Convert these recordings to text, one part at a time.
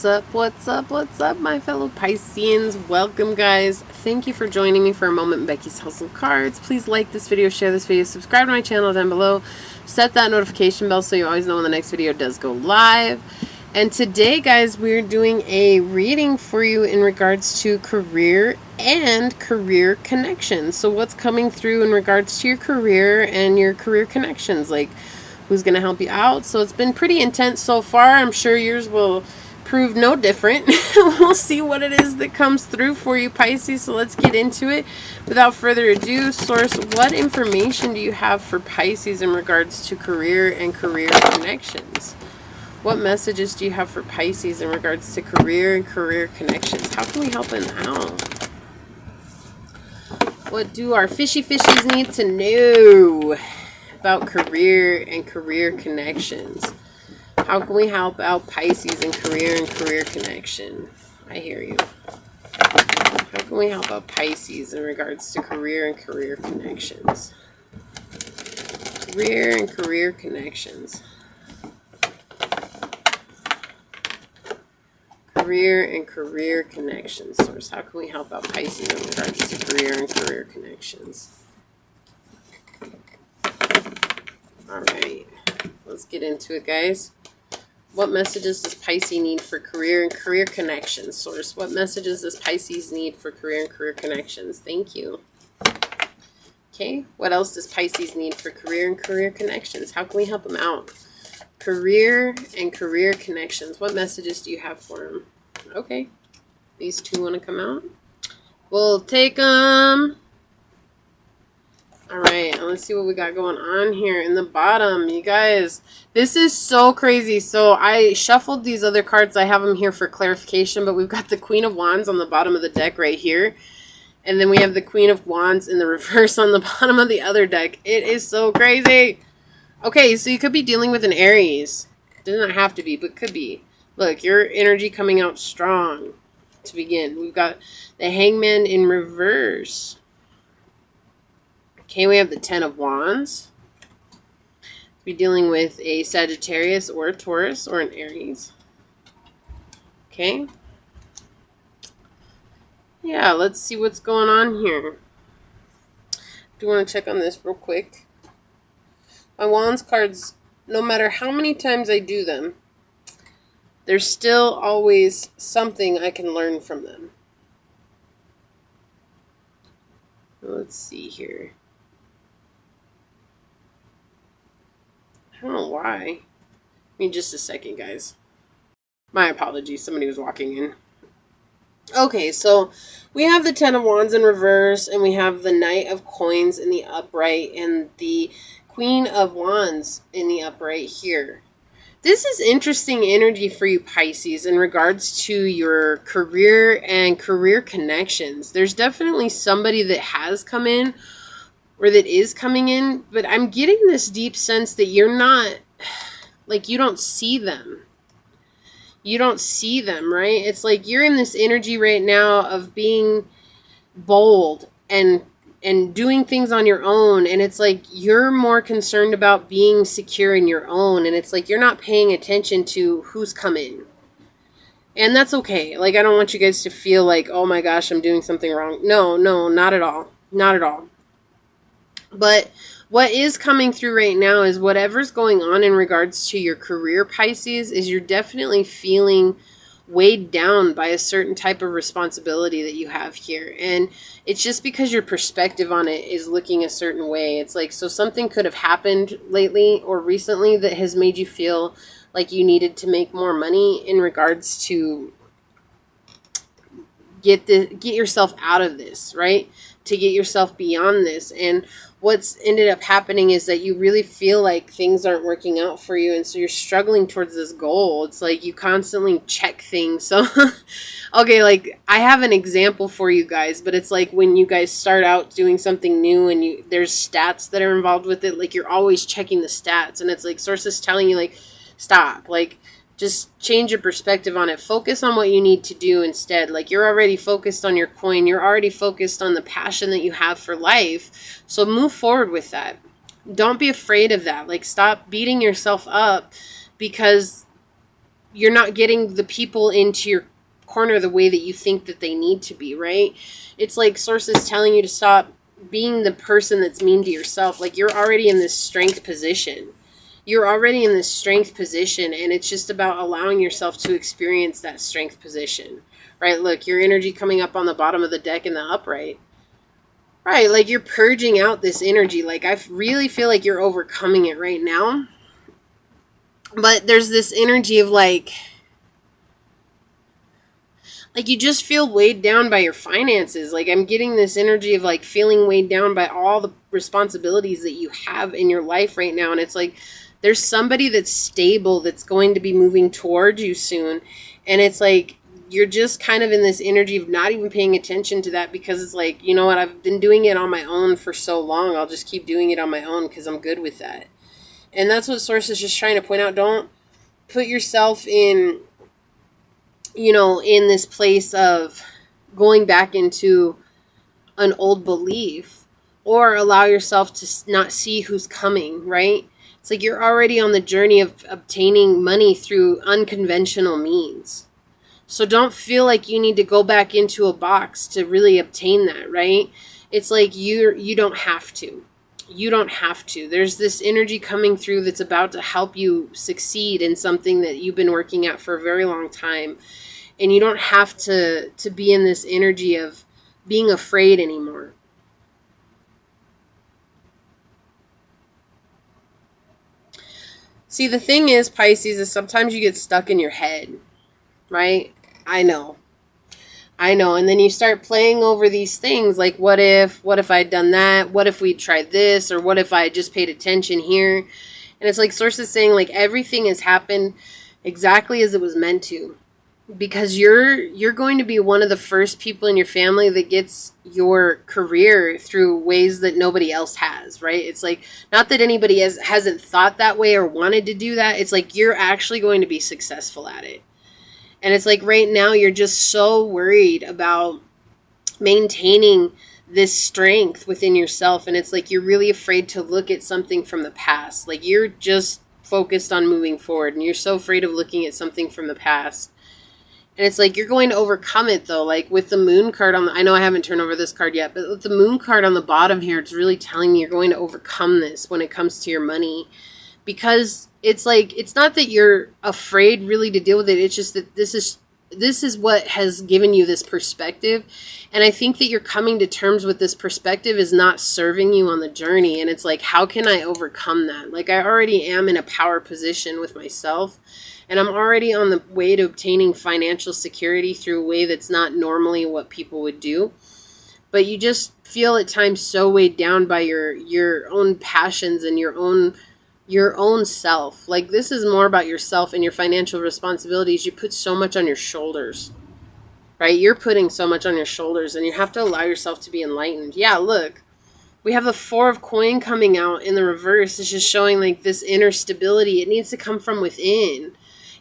What's up, my fellow Pisceans? Welcome, guys. Thank you for joining me for a moment in Becky's House of Cards. Please like this video, share this video, subscribe to my channel down below, set that notification bell so you always know when the next video does go live. And today, guys, we're doing a reading for you in regards to career and career connections. So what's coming through in regards to your career and your career connections, like who's going to help you out. So it's been pretty intense so far. I'm sure yours will prove no different. We'll see what it is that comes through for you, Pisces. So let's get into it. Without further ado, Source, what information do you have for Pisces in regards to career and career connections? What messages do you have for Pisces in regards to career and career connections? How can we help them out? What do our fishies need to know about career and career connections? How can we help out Pisces in career and career connection? I hear you. How can we help out Pisces in regards to career and career connections? Career and career connections. Career and career connections. Source, how can we help out Pisces in regards to career and career connections? Alright, let's get into it, guys. What messages does Pisces need for career and career connections? Source, what messages does Pisces need for career and career connections? Thank you. Okay, what else does Pisces need for career and career connections? How can we help them out? Career and career connections. What messages do you have for them? Okay, these two want to come out. We'll take them. Alright, let's see what we got going on here in the bottom. You guys, this is so crazy. So I shuffled these other cards. I have them here for clarification, but we've got the Queen of Wands on the bottom of the deck right here. And then we have the Queen of Wands in the reverse on the bottom of the other deck. It is so crazy. Okay, so you could be dealing with an Aries. Doesn't have to be, but could be. Look, your energy coming out strong to begin. We've got the Hangman in reverse. Okay, we have the Ten of Wands. We're dealing with a Sagittarius or a Taurus or an Aries. Okay. Yeah, let's see what's going on here. Do you want to check on this real quick? My Wands cards, no matter how many times I do them, there's still always something I can learn from them. Let's see here. I don't know why. Give me just a second, guys. My apologies. Somebody was walking in. Okay, so we have the Ten of Wands in reverse, and we have the Knight of Coins in the upright, and the Queen of Wands in the upright here. This is interesting energy for you, Pisces, in regards to your career and career connections. There's definitely somebody that has come in or that is coming in, but I'm getting this deep sense that you're not, like, you don't see them. You don't see them, right? It's like you're in this energy right now of being bold and doing things on your own, and it's like you're more concerned about being secure in your own, and it's like you're not paying attention to who's come in. And that's okay. Like, I don't want you guys to feel like, oh my gosh, I'm doing something wrong. No, not at all. Not at all. But what is coming through right now is whatever's going on in regards to your career, Pisces, is you're definitely feeling weighed down by a certain type of responsibility that you have here. And it's just because your perspective on it is looking a certain way. It's like, so something could have happened lately or recently that has made you feel like you needed to make more money in regards to get yourself out of this, right? To get yourself beyond this. And what's ended up happening is that you really feel like things aren't working out for you, and so you're struggling towards this goal. It's like you constantly check things. So okay, like I have an example for you guys, but it's like when you guys start out doing something new and there's stats that are involved with it, like you're always checking the stats, and it's like sources telling you like stop, like just change your perspective on it. Focus on what you need to do instead. Like, you're already focused on your coin. You're already focused on the passion that you have for life. So move forward with that. Don't be afraid of that. Like, stop beating yourself up because you're not getting the people into your corner the way that you think that they need to be, right? It's like Source is telling you to stop being the person that's mean to yourself. Like, you're already in this strength position. You're already in this strength position, and it's just about allowing yourself to experience that strength position, right? Look, your energy coming up on the bottom of the deck in the upright. Right, like you're purging out this energy. Like, I really feel like you're overcoming it right now. But there's this energy of like you just feel weighed down by your finances. Like, I'm getting this energy of like feeling weighed down by all the responsibilities that you have in your life right now. And it's like there's somebody that's stable that's going to be moving towards you soon. And it's like you're just kind of in this energy of not even paying attention to that, because it's like, you know what, I've been doing it on my own for so long. I'll just keep doing it on my own because I'm good with that. And that's what Source is just trying to point out. Don't put yourself in, you know, in this place of going back into an old belief, or allow yourself to not see who's coming, right? It's like you're already on the journey of obtaining money through unconventional means. So don't feel like you need to go back into a box to really obtain that, right? It's like you don't have to. You don't have to. There's this energy coming through that's about to help you succeed in something that you've been working at for a very long time. And you don't have to be in this energy of being afraid anymore. See, the thing is, Pisces, is sometimes you get stuck in your head, right? I know. And then you start playing over these things like, what if I'd done that? What if we tried this? Or what if I just paid attention here? And it's like Source is saying, like, everything has happened exactly as it was meant to. Because you're going to be one of the first people in your family that gets your career through ways that nobody else has, right? It's like, not that anybody hasn't thought that way or wanted to do that. It's like you're actually going to be successful at it. And it's like right now you're just so worried about maintaining this strength within yourself. And it's like you're really afraid to look at something from the past. Like, you're just focused on moving forward, and you're so afraid of looking at something from the past. And it's like you're going to overcome it, though. Like with the moon card on the, I know I haven't turned over this card yet, but with the moon card on the bottom here, it's really telling me you're going to overcome this when it comes to your money. Because it's like, it's not that you're afraid really to deal with it. It's just that this is what has given you this perspective. And I think that you're coming to terms with this perspective is not serving you on the journey. And it's like, how can I overcome that? Like, I already am in a power position with myself. And I'm already on the way to obtaining financial security through a way that's not normally what people would do. But you just feel at times so weighed down by your own passions and your own self. Like, this is more about yourself and your financial responsibilities. You put so much on your shoulders, right? You're putting so much on your shoulders, and you have to allow yourself to be enlightened. Yeah, look, we have the 4 of coin coming out in the reverse. It's just showing like this inner stability. It needs to come from within.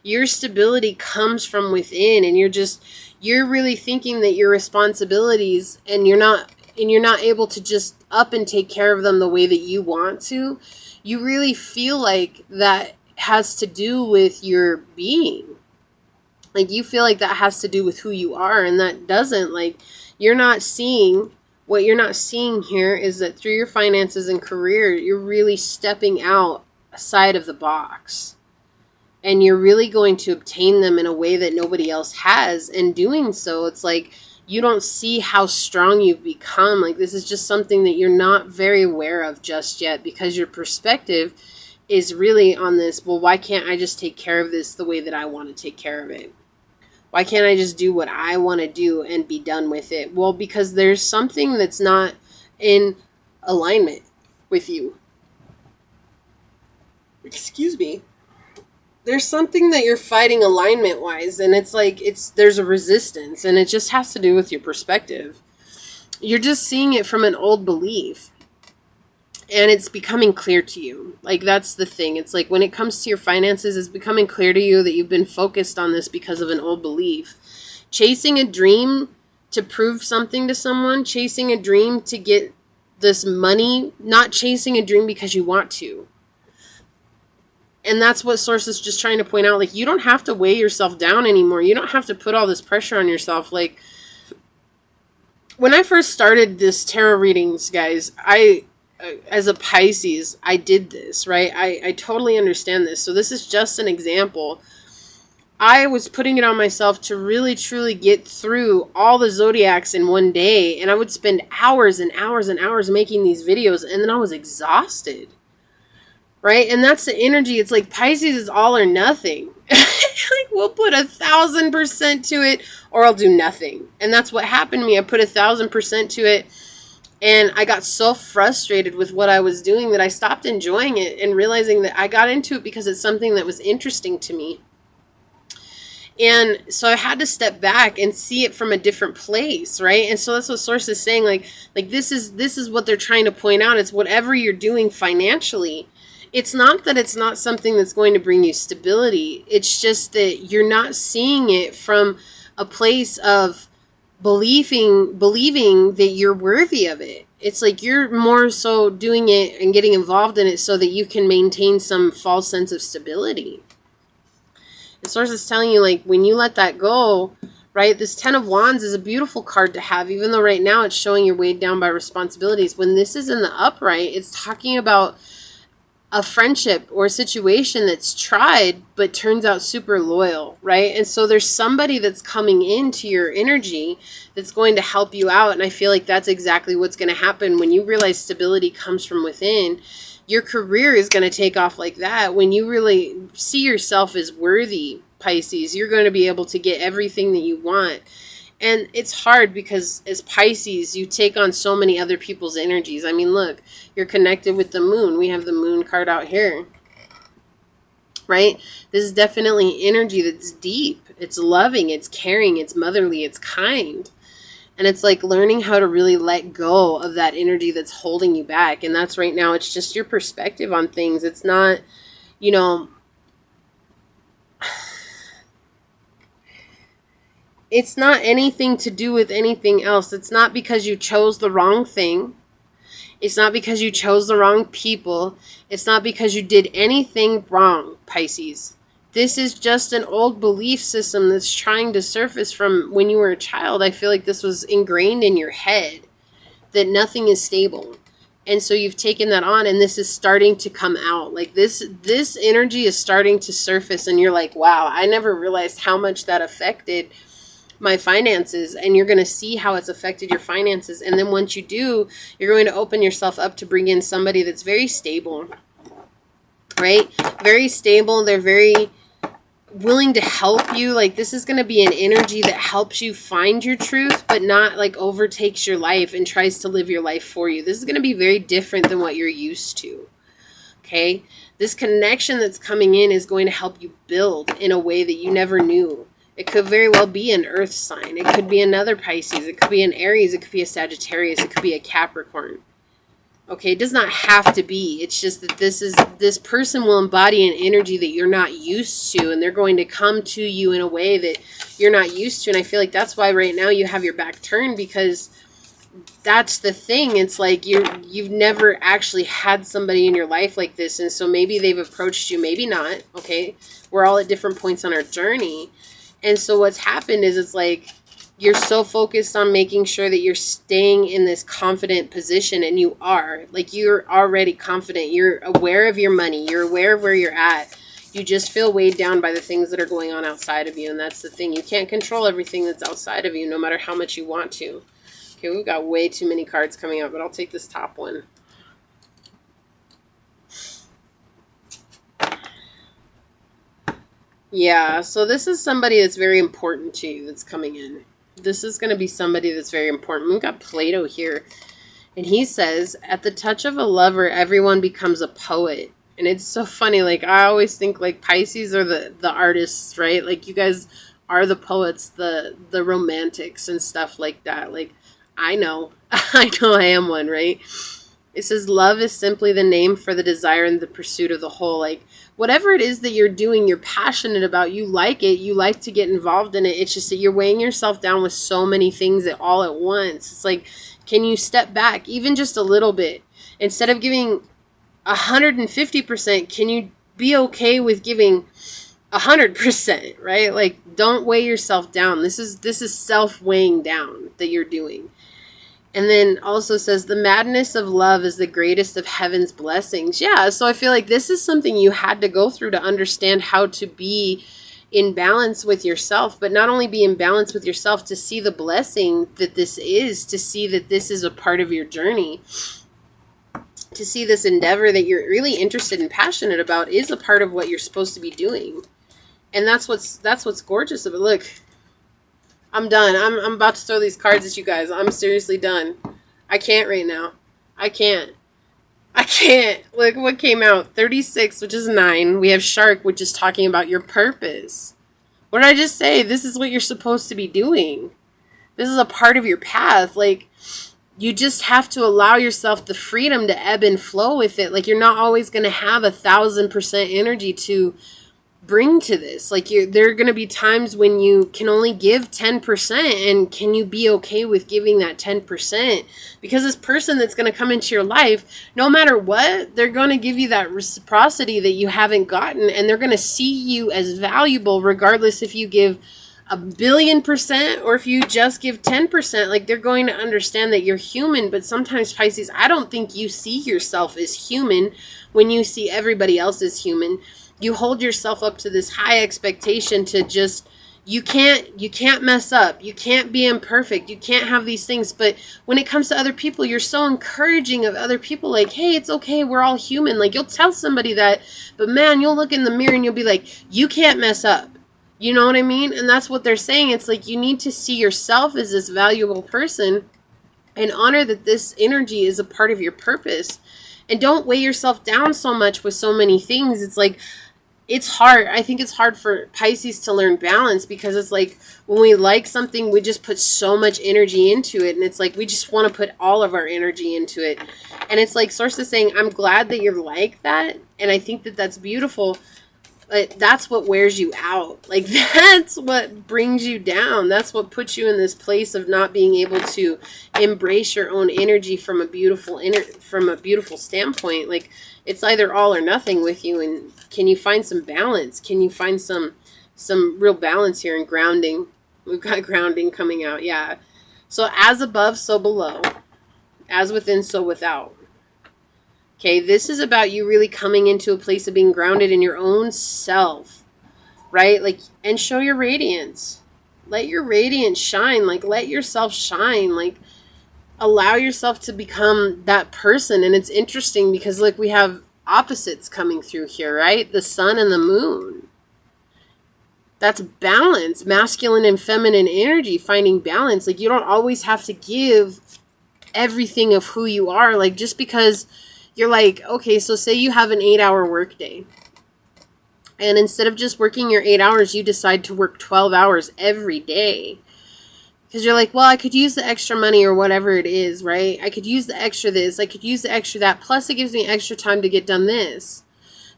Your stability comes from within, and you're really thinking that your responsibilities, and you're not able to just up and take care of them the way that you want to. You really feel like that has to do with your being. Like, you feel like that has to do with who you are, and that doesn't. Like, you're not seeing, what you're not seeing here is that through your finances and career, you're really stepping outside of the box. And you're really going to obtain them in a way that nobody else has. And doing so, it's like you don't see how strong you've become. Like, this is just something that you're not very aware of just yet, because your perspective is really on this, well, why can't I just take care of this the way that I want to take care of it? Why can't I just do what I want to do and be done with it? Well, because there's something that's not in alignment with you. Excuse me. There's something that you're fighting alignment-wise, and it's like there's a resistance, and it just has to do with your perspective. You're just seeing it from an old belief, and it's becoming clear to you. Like, that's the thing. It's like when it comes to your finances, it's becoming clear to you that you've been focused on this because of an old belief. Chasing a dream to prove something to someone, chasing a dream to get this money, not chasing a dream because you want to. And that's what Source is just trying to point out. Like, you don't have to weigh yourself down anymore. You don't have to put all this pressure on yourself. Like, when I first started this tarot readings, guys, as a Pisces, I did this, right? I totally understand this. So this is just an example. I was putting it on myself to really, truly get through all the zodiacs in one day. And I would spend hours and hours and hours making these videos. And then I was exhausted. Right? And that's the energy. It's like Pisces is all or nothing. Like, we'll put 1,000% to it, or I'll do nothing. And that's what happened to me. I put 1,000% to it. And I got so frustrated with what I was doing that I stopped enjoying it and realizing that I got into it because it's something that was interesting to me. And so I had to step back and see it from a different place, right? And so that's what Source is saying. Like this is what they're trying to point out. It's whatever you're doing financially. It's not that it's not something that's going to bring you stability. It's just that you're not seeing it from a place of believing that you're worthy of it. It's like you're more so doing it and getting involved in it so that you can maintain some false sense of stability. The Source is telling you, like, when you let that go, right, this 10 of Wands is a beautiful card to have, even though right now it's showing you're weighed down by responsibilities. When this is in the upright, it's talking about a friendship or a situation that's tried but turns out super loyal, right? And so there's somebody that's coming into your energy that's going to help you out. And I feel like that's exactly what's going to happen when you realize stability comes from within. Your career is going to take off like that. When you really see yourself as worthy, Pisces, you're going to be able to get everything that you want. And it's hard because as Pisces, you take on so many other people's energies. I mean, look, you're connected with the moon. We have the moon card out here, right? This is definitely energy that's deep. It's loving, it's caring, it's motherly, it's kind. And it's like learning how to really let go of that energy that's holding you back. And that's right now, it's just your perspective on things. It's not, you know, it's not anything to do with anything else. It's not because you chose the wrong thing. It's not because you chose the wrong people. It's not because you did anything wrong, Pisces. This is just an old belief system that's trying to surface from when you were a child. I feel like this was ingrained in your head that nothing is stable. And so you've taken that on, and this is starting to come out. Like this energy is starting to surface, and you're like, wow, I never realized how much that affected my finances. And you're going to see how it's affected your finances. And then once you do, you're going to open yourself up to bring in somebody that's very stable, right? Very stable. They're very willing to help you. Like this is going to be an energy that helps you find your truth, but not like overtakes your life and tries to live your life for you. This is going to be very different than what you're used to. Okay. This connection that's coming in is going to help you build in a way that you never knew. It could very well be an earth sign. It could be another Pisces. It could be an Aries. It could be a Sagittarius. It could be a Capricorn. Okay, it does not have to be. It's just that this person will embody an energy that you're not used to, and they're going to come to you in a way that you're not used to. And I feel like that's why right now you have your back turned, because that's the thing. It's like you've never actually had somebody in your life like this, and so maybe they've approached you, maybe not. Okay, we're all at different points on our journey, and so what's happened is it's like you're so focused on making sure that you're staying in this confident position, and you are. Like, you're already confident. You're aware of your money. You're aware of where you're at. You just feel weighed down by the things that are going on outside of you, and that's the thing. You can't control everything that's outside of you, no matter how much you want to. Okay, we've got way too many cards coming out, but I'll take this top one. Yeah, so this is somebody that's very important to you that's coming in. This is going to be somebody that's very important. We've got Plato here. And he says, at the touch of a lover, everyone becomes a poet. And it's so funny. Like, I always think, like, Pisces are the artists, right? Like, you guys are the poets, the romantics and stuff like that. Like, I know. I know I am one, right? It says, love is simply the name for the desire and the pursuit of the whole. Like, whatever it is that you're doing, you're passionate about, you like it, you like to get involved in it. It's just that you're weighing yourself down with so many things all at once. It's like, can you step back even just a little bit? Instead of giving 150%, can you be okay with giving 100%, right? Like, don't weigh yourself down. This is self-weighing down that you're doing. And then also says, the madness of love is the greatest of heaven's blessings. Yeah, so I feel like this is something you had to go through to understand how to be in balance with yourself, but not only be in balance with yourself, to see the blessing that this is, to see that this is a part of your journey, to see this endeavor that you're really interested and passionate about is a part of what you're supposed to be doing. And that's what's gorgeous about it. Look, I'm done. I'm about to throw these cards at you guys. I'm seriously done. I can't right now. I can't. Look what came out. 36, which is 9. We have Shark, which is talking about your purpose. What did I just say? This is what you're supposed to be doing. This is a part of your path. Like, you just have to allow yourself the freedom to ebb and flow with it. Like, you're not always going to have 1,000% energy to bring to this. Like, there are going to be times when you can only give 10%, and can you be okay with giving that 10%? Because this person that's going to come into your life, no matter what, they're going to give you that reciprocity that you haven't gotten, and they're going to see you as valuable regardless if you give 1,000,000,000% or if you just give 10%. Like, they're going to understand that you're human. But sometimes, Pisces, I don't think you see yourself as human when you see everybody else as human. You hold yourself up to this high expectation to just, you can't mess up. You can't be imperfect. You can't have these things. But when it comes to other people, you're so encouraging of other people. Like, hey, it's okay. We're all human. Like, you'll tell somebody that, but man, you'll look in the mirror and you'll be like, you can't mess up. You know what I mean? And that's what they're saying. It's like, you need to see yourself as this valuable person and honor that this energy is a part of your purpose. And don't weigh yourself down so much with so many things. It's like, it's hard. I think it's hard for Pisces to learn balance, because it's like, when we like something, we just put so much energy into it. And it's like, we just want to put all of our energy into it. And it's like, Source is saying, I'm glad that you're like that. And I think that that's beautiful. But that's what wears you out. Like, that's what brings you down. That's what puts you in this place of not being able to embrace your own energy from a beautiful standpoint. Like, it's either all or nothing with you. And can you find some balance? Can you find some real balance here in grounding? We've got grounding coming out. Yeah. So as above, so below. As within, so without. Okay, this is about you really coming into a place of being grounded in your own self, right? Like, and show your radiance. Let your radiance shine. Like, let yourself shine. Like, allow yourself to become that person. And it's interesting because, like, we have opposites coming through here, right? The sun and the moon. That's balance, masculine and feminine energy, finding balance. Like, you don't always have to give everything of who you are. Like, just because you're like, okay, so say you have an 8-hour workday, and instead of just working your 8 hours, you decide to work 12 hours every day. Because you're like, well, I could use the extra money or whatever it is, right? I could use the extra this, I could use the extra that, plus it gives me extra time to get done this.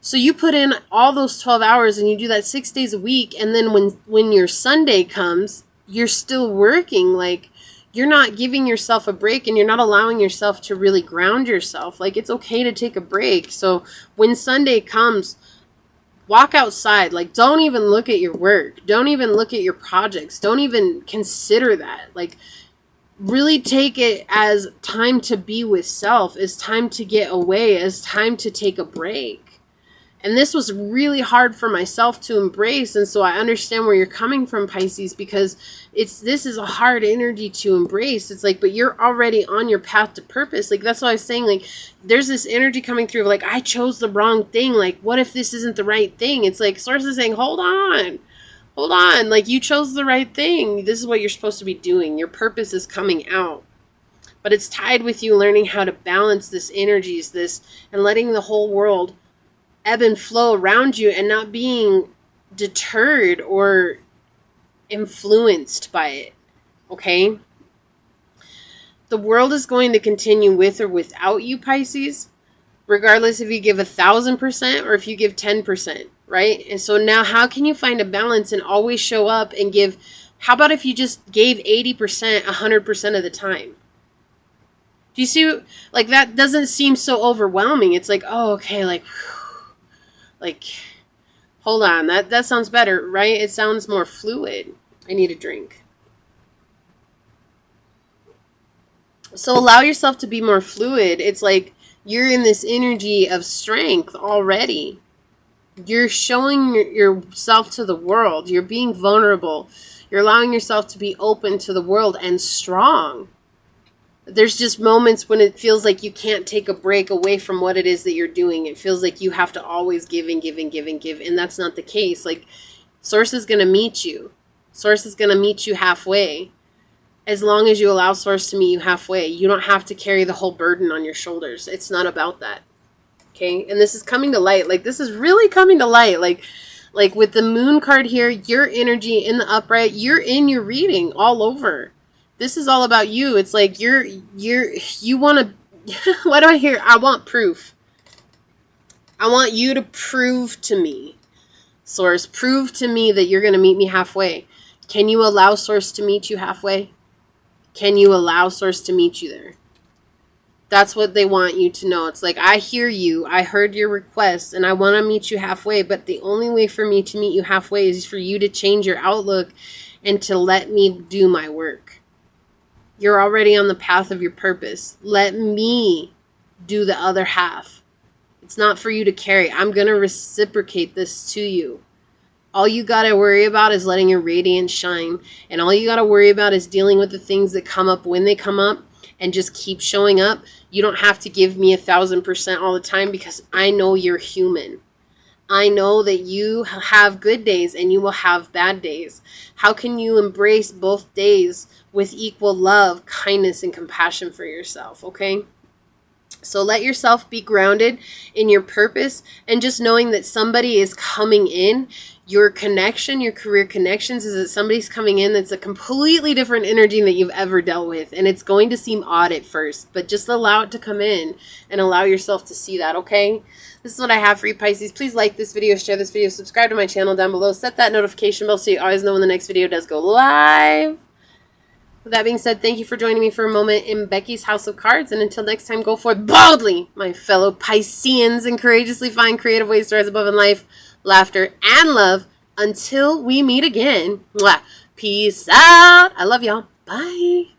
So you put in all those 12 hours and you do that 6 days a week, and then when your Sunday comes, you're still working. Like, you're not giving yourself a break, and you're not allowing yourself to really ground yourself. Like, it's okay to take a break. So when Sunday comes, walk outside. Like, don't even look at your work. Don't even look at your projects. Don't even consider that. Like, really take it as time to be with self, as time to get away, as time to take a break. And this was really hard for myself to embrace. And so I understand where you're coming from, Pisces, because this is a hard energy to embrace. It's like, but you're already on your path to purpose. Like, that's why I was saying, like, there's this energy coming through of like, I chose the wrong thing. Like, what if this isn't the right thing? It's like, Source is saying, hold on. Like, you chose the right thing. This is what you're supposed to be doing. Your purpose is coming out. But it's tied with you learning how to balance this energies, and letting the whole world ebb and flow around you, and not being deterred or influenced by it. Okay? The world is going to continue with or without you, Pisces, regardless if you give 1,000% or if you give 10%, right? And so now, how can you find a balance and always show up and give? How about if you just gave 80% 100% of the time? Do you see? Like, that doesn't seem so overwhelming. It's like, oh, okay, like, Like, hold on. That sounds better, right? It sounds more fluid. I need a drink. So allow yourself to be more fluid. It's like you're in this energy of strength already. You're showing yourself to the world. You're being vulnerable. You're allowing yourself to be open to the world and strong. There's just moments when it feels like you can't take a break away from what it is that you're doing. It feels like you have to always give and give and give and give. And that's not the case. Like, Source is going to meet you. Source is going to meet you halfway. As long as you allow Source to meet you halfway, you don't have to carry the whole burden on your shoulders. It's not about that. Okay? And this is coming to light. Like, this is really coming to light. Like with the moon card here, your energy in the upright, you're in your reading all over. This is all about you. It's like you want to, what do I hear? I want proof. I want you to prove to me, Source, prove to me that you're going to meet me halfway. Can you allow Source to meet you halfway? Can you allow Source to meet you there? That's what they want you to know. It's like, I hear you. I heard your request, and I want to meet you halfway. But the only way for me to meet you halfway is for you to change your outlook and to let me do my work. You're already on the path of your purpose. Let me do the other half. It's not for you to carry. I'm going to reciprocate this to you. All you got to worry about is letting your radiance shine. And all you got to worry about is dealing with the things that come up when they come up and just keep showing up. You don't have to give me 1,000% all the time because I know you're human. I know that you have good days and you will have bad days. How can you embrace both days with equal love, kindness, and compassion for yourself, okay? So let yourself be grounded in your purpose and just knowing that somebody is coming in. Your connection, your career connections, is that somebody's coming in that's a completely different energy that you've ever dealt with. And it's going to seem odd at first, but just allow it to come in and allow yourself to see that, okay? This is what I have for you, Pisces. Please like this video, share this video, subscribe to my channel down below, set that notification bell so you always know when the next video does go live. With that being said, thank you for joining me for a moment in Becky's House of Cards. And until next time, go forth boldly, my fellow Pisceans, and courageously find creative ways to rise above in life, laughter, and love. Until we meet again. Mwah. Peace out. I love y'all. Bye.